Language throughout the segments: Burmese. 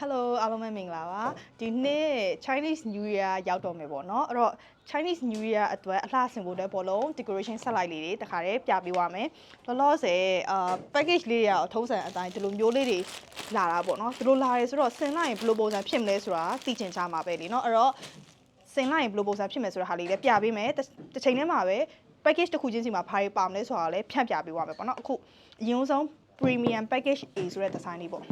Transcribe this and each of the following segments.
Hello အားလုံးပဲမင်္ဂလာပါဒီနေ့ Chinese New Year ရောက်တော့မယ်ပေါ့နော်အဲ့တော့ Chinese New Year အတွက်အလှဆင်ဖို့တဲ့ဘောလုံး decoration ဆက်လိုက်လေးတွေတခါတည်းပြပေးပါမယ်လောလောဆယ်package လေးတွေအထုံးစံအတိုင်းဒီလိုမျိုးလေးတွေလာတာပေါ့နော်ဒီလိုလာရဲဆိုတော့ဆင်လိုက်ရင်ဘယ်လိုပုံစံဖြစ်မလဲဆိုတာသိချင်ကြမှာပဲလीเนาะအဲ့တော့ဆင်လိုက်ရင်ဘယ်လိုပုံစံဖြစ်မယ်ဆိုတာဟာလေးလည်းပြပေးမယ်တစ်ချိန်တည်းမှာပဲ package တစ်ခုချင်းစီမှာဘာတွေပါမလဲဆိုတာလည်းဖြန့်ပြပေးပါမယ်ပေါ့နော်အခုအရင်ဆုံး premium package A ဆိုတဲ့ design လေးပေါ့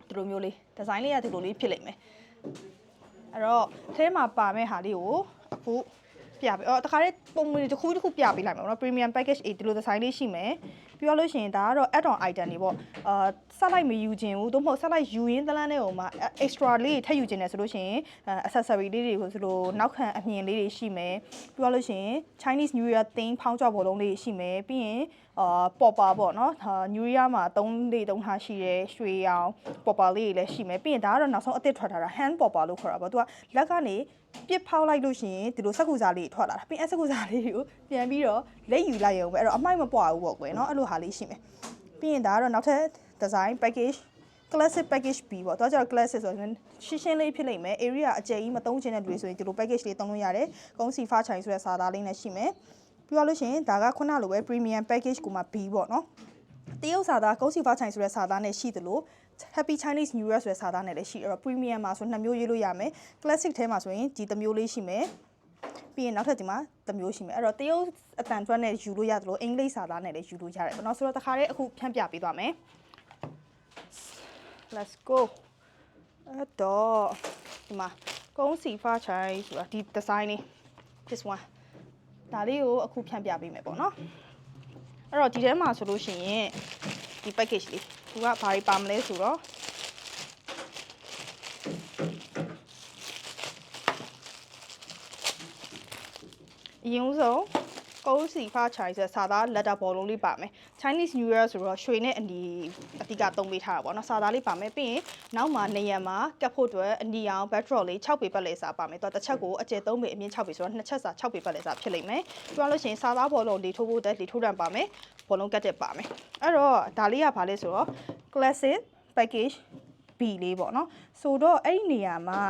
ဒီလိုမျိုးလေးဒီဇိုင်းလေးကဒီလိုလေးဖြစ်လိမ့်မယ်အဲ့တော့အထဲမှာပါမယ့်ဟာလေးကိုအခုပြပေးတခါလေးပုံမှန်တစ်ခုပြပေးလိုက်မယ်ပေါ့နော် premium package A ဒီလိုဒီဇိုင်းလေးရှိမယ်ပြီးတော့လို့ရှိရင်ဒါကတော့ add on item တွေပေါ့ဆက်လိုက်မယူခြင်းဘူးသို့မဟုတ်ဆက်လိုက်ယူရင်းတလန်းတဲ့ဟိုမှာ extra လေးထည့်ယူခြင်းနဲ့ဆိုလို့ရှိရင် accessory လေးတွေကိုဆိုလို့နောက်ခံအမြင်လေးတွေရှိမယ်ပြီးတော့လို့ရှိရင် Chinese New Year theme ဖောင်းကြဘောလုံးလေးရှိမယ်ပြီးရင်popper ပေါ့နော် New Year မှာ3ထားရှိရဲရွှေရောင် popper လေးတွေလည်းရှိမယ်ပြီးရင်ဒါကတော့နောက်ဆုံးအသစ်ထွက်ထားတာ hand popper လို့ခေါ်တာပေါ့သူကလက်ကနေပြစ်ဖောက်လိုက်လို့ရှိရင်ဒီလိုစက္ကူစားလေးထွက်လာတာပြီးစက္ကူစားလေးကိုပြန်ပြီးတော့လက်ယူလိုက်ရုံပဲအဲ့တော့အမိုက်မပွားဘူးပေါ့ကွယ်เนาะအဲ့လိုဟာလေးရှိမယ်ပြီးရင်ဒါကတော့နောက်ထပ် design package classic package B ပေါ့တော့ကျတော့ classic ဆိုရင်ရှင်းလေးဖြစ်လိမ့်မယ် area အကျယ်ကြီးမသုံးချင်တဲ့လူတွေဆိုရင်ဒီလို package လေးသုံးလို့ရတယ်ကုန်းစီဖားချိုင်ဆိုတဲ့စာသားလေးနဲ့ရှိမယ်ပြီးတော့လို့ရှိရင်ဒါကခုနလိုပဲ premium package ကိုမှ B ပေါ့နော်တရုတ်စာသားကုန်းစီဖားချိုင်ဆိုတဲ့စာသားနဲ့ရှိသလို Happy Chinese New Year ဆိုတဲ့စာသားနဲ့လည်းရှိအဲ့တော့ premium မှာဆို2မျိုးရေးလို့ရမယ် classic ထဲမှာဆိုရင်ဒီတစ်မျိုးလေးရှိမယ်ပြီးရင်နောက်ထပ်ဒီမှာတစ်မျိုးရှိမယ်အဲ့တော့တရုတ်အတန်ကျွမ်းနဲ့ယူလို့ရတယ်လို့အင်္ဂလိပ်စာသားနဲ့လည်းယူလို့ရတယ်ပေါ့နော်ဆိုတော့တခါတည်းအခုဖြန့်ပြပေးသွားမယ် let's go အဲ့တော့ဒီမှာကုန်းစီဖားချိုင်ဆိုတာဒီ design လေး this one ဒါလေးကိုအခုဖြန့်ပြပေးမယ်ပေါ့နော်အဲ့တော့ဒီထဲမှာဆိုလို့ရှိရင်ဒီ package လေးသူကဘာတွေပါမလဲဆိုတော့အရင်ဆုံးကုန်းစီဖားချိုင်ဆိုစာသားလက်တာဘောလုံးလေးပါမယ် Chinese New Year ဆိုတော့ရွှေနဲ့အနီအတိကသုံးပေးထားတာပေါ့နော်စာသားလေးပါမယ်ပြီးရင်နောက်မှာနေရံမှာကပ်ဖို့အတွက်အနီအောင် backdrop လေး6ပေပတ်လဲစာပါမယ်တော့တစ်ချက်ကိုအကျယ်3ပေအမြင့်6ပေဆိုတော့နှစ်ချက်စာ6ပေပတ်လဲစာဖြစ်လိမ့်မယ်ပြောလို့ရှိရင်စာသားဘောလုံးလေးထိုးဖို့တက်လေးထိုးတံပါမယ်ဘောလုံးကတ်တက်ပါမယ်အဲ့တော့ဒါလေးကဘာလဲဆိုတော့ classic package B လေးပေါ့နော်ဆိုတော့အဲ့ဒီနေရာမှာ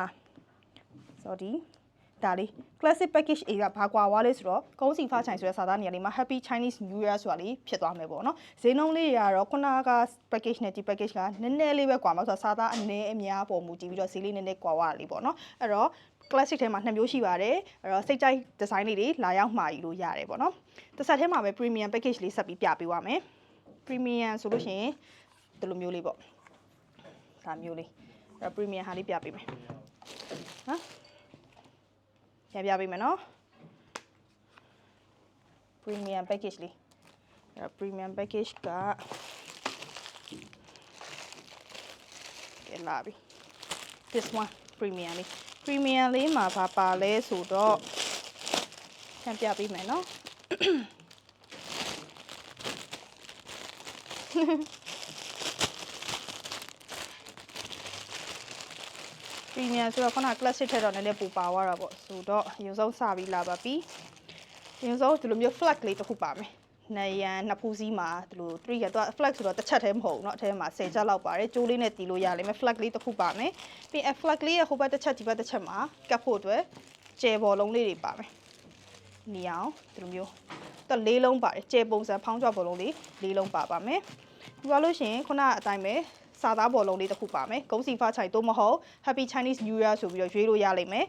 sorryဒါလေး classic package A ကဘာကွာဝါလဲဆိုတော့ကုန်းစီဖားချိုင်ဆိုတဲ့စာသားနေရာလေးမှာ Happy Chinese New Year ဆိုတာလေးဖြစ်သွားမယ်ပေါ့နော်ဈေးနှုန်းလေးတွေကတော့ခုနက package နဲ့ဒီ package ကနည်းနည်းလေးပဲကွာမှာဆိုတော့စာသားအနည်းအများပေါ်မူတည်ပြီးတော့ဈေးလေးနည်းနည်းကွာဝါလေးပေါ့နော်အဲ့တော့ classic ထဲမှာ2မျိုးရှိပါတယ်အဲ့တော့စိတ်ကြိုက် design လေးတွေလာရောက်မှာယူလို့ရတယ်ပေါ့နော်တစ်ဆက်ထဲမှာပဲ premium package လေးဆက်ပြီးပြပေးပါမယ် premium ဆိုလို့ရှိရင်ဒီလိုမျိုးလေးပေါ့ဒါမျိုးလေးအဲ့ premium ဟာလေးပြပေးမယ်နော်ပြပေးမယ်နော် premium package လေးအဲ့ premium package ကကဲလာပြီ this one premium လေး premium လေးမှာဘာပါလဲဆိုတော့ပြန်ပြပေးမယ်နော်premium ဆိုတော့ခုန classic ထက်တော့နည်းနည်းပိုပါသွားတာပေါ့ဆိုတော့အရင်ဆုံးစပြီးလာပါပြီအရင်ဆုံးဒီလိုမျိုး flag လေးတစ်ခုပါမယ်နေရန်နှစ်ဖူးစည်းမှာဒီလို3ရက်တော့ flag ဆိုတော့တစ်ချက်တည်းမဟုတ်ဘူးเนาะအထဲမှာ10ချက်လောက်ပါတယ်ကျိုးလေးနဲ့တီးလို့ရလိမ့်မယ် flag လေးတစ်ခုပါမယ်ပြီးရင် flag လေးရဲ့ဟိုဘက်တစ်ချက်ဒီဘက်တစ်ချက်မှာကပ်ဖို့အတွက်ကျယ်ဘောလုံးလေးတွေပါမယ်နီအောင်ဒီလိုမျိုးတော့၄လုံးပါတယ်ကျယ်ပုံစံဖောင်းကြဘောလုံးလေး၄လုံးပါပါမယ်ပြီးတော့လို့ရှိရင်ခုနအတိုင်းပဲစာသားဘောလုံးလေးတစ်ခုပါမယ်ဂုံးစီဖားချိုင်တော့မဟုတ် Happy Chinese New Year ဆိုပြီးတော့ရွေးလို့ရလိမ့်မယ်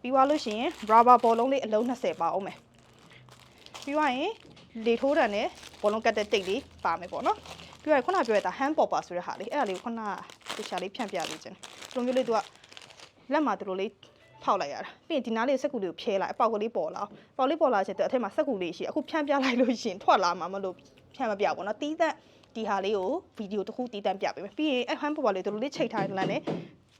ပြီးသွားလို့ရှိရင် rubber ဘောလုံးလေးအလုံး20ပါအောင်မယ်ပြီးသွားရင်လေထိုးတံနဲ့ဘောလုံးကတ်တဲ့တိတ်လေးပါမယ်ပေါ့နော်ပြီးတော့ခုနပြောရတာ hand popper ဆိုတဲ့ဟာလေးအဲ့ဒါလေးခုနတခြားလေးဖြန့်ပြပေးခြင်းဒီလိုမျိုးလေးသူကလက်မှာဒီလိုလေးဖောက်လိုက်ရတာပြီးရင်ဒီနားလေးစက်ကူလေးကိုဖြဲလိုက်အပေါက်ကလေးပေါ်လာပေါက်လေးပေါ်လာချက်တော့အထက်မှာစက်ကူလေးရှိအခုဖြန့်ပြလိုက်လို့ရှိရင်ထွက်လာမှာမလို့ဖြန့်မပြဘူးเนาะတီးသက်ဒီဟာလေးကိုဗီဒီယိုတစ်ခုတီးတန့်ပြပေးမယ်ပြီးရင်hand popper လေးဒီလိုလေးချိန်ထားတဲ့လမ်းနဲ့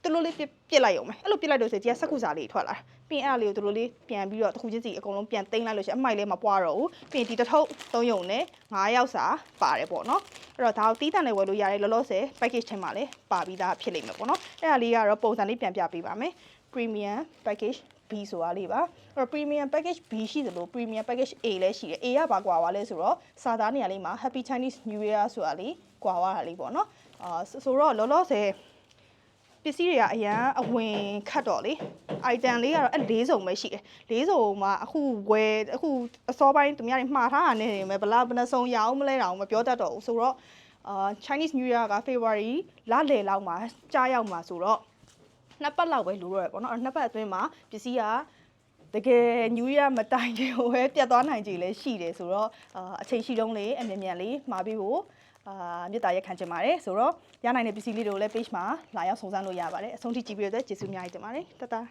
ဒီလိုလေးပြစ်လိုက်အောင်မယ်အဲ့လိုပြစ်လိုက်လို့ဆိုရင်ဒီကစက်ကူစာလေးထွက်လာပြီးရင်အဲ့ဒါလေးကိုဒီလိုလေးပြန်ပြီးတော့တစ်ခုချင်းစီအကုန်လုံးပြန်သိမ်းလိုက်လို့ရှိရင်အမိုက်လေးမပွားတော့ဘူးပြီးရင်ဒီတစ်ထုပ်3ယုံနဲ့9ယောက်စာပါတယ်ပေါ့နော်အဲ့တော့ဒါကိုတီးတန့်နဲ့ဝယ်လို့ရတယ်လောလောဆယ် package ထဲမှာလည်းပါပြီးသားဖြစ်လိမ့်မယ်ပေါ့နော်အဲ့ဒါလေးကတော့ပုံစံလေးပြန်ပြပေးပါမယ် premium package B ဆိုတာလေးပါအဲ့တော့ premium package B ရှိသလို premium package A လည်းရှိတယ် A ကဘာကွာဝါလဲဆိုတော့စာသားနေရာလေးမှာ Happy Chinese New Year ဆိုတာလေးကွာဝါတာလေးပေါ့နော်ဆိုတော့လောလောဆယ် ပစ္စည်းတွေကအရန်အဝင်ခတ်တော့လေ item လေးကတော့အဲ့၄စုံပဲရှိတယ်၄စုံမှာအခုအစောပိုင်းသူများတွေမှားထားတာနဲ့နေမယ်ဘယ်နှစုံရအောင်မလဲတော့မပြောတတ်တော့ဘူးဆိုတော့Chinese New Year က February လလယ်လောက်မှာကြားရောက်မှာဆိုတော့နှစ်ပတ်လောက်ပဲလိုတော့ရပေါ့နော်နှစ်ပတ်အတွင်းမှာပစ္စည်းကတကယ် New Year မတိုင်ခင်ဟိုပဲပြတ်သွားနိုင်ကြလည်းရှိတယ်ဆိုတော့အချိန်ရှိတုံးလေးအမြန်လေးမှာပြီးဖို့မြေတားရက်ခံချင်ပါတယ်ဆိုတော့ရနိုင်တဲ့ပစ္စည်းလေးတွေကိုလည်း page မှာလာရောက်စုံစမ်းလို့ရပါတယ်အဆုံးထိကြည့်ပြီးတော့ကျေးဇူးအများကြီးတင်ပါတယ်တတား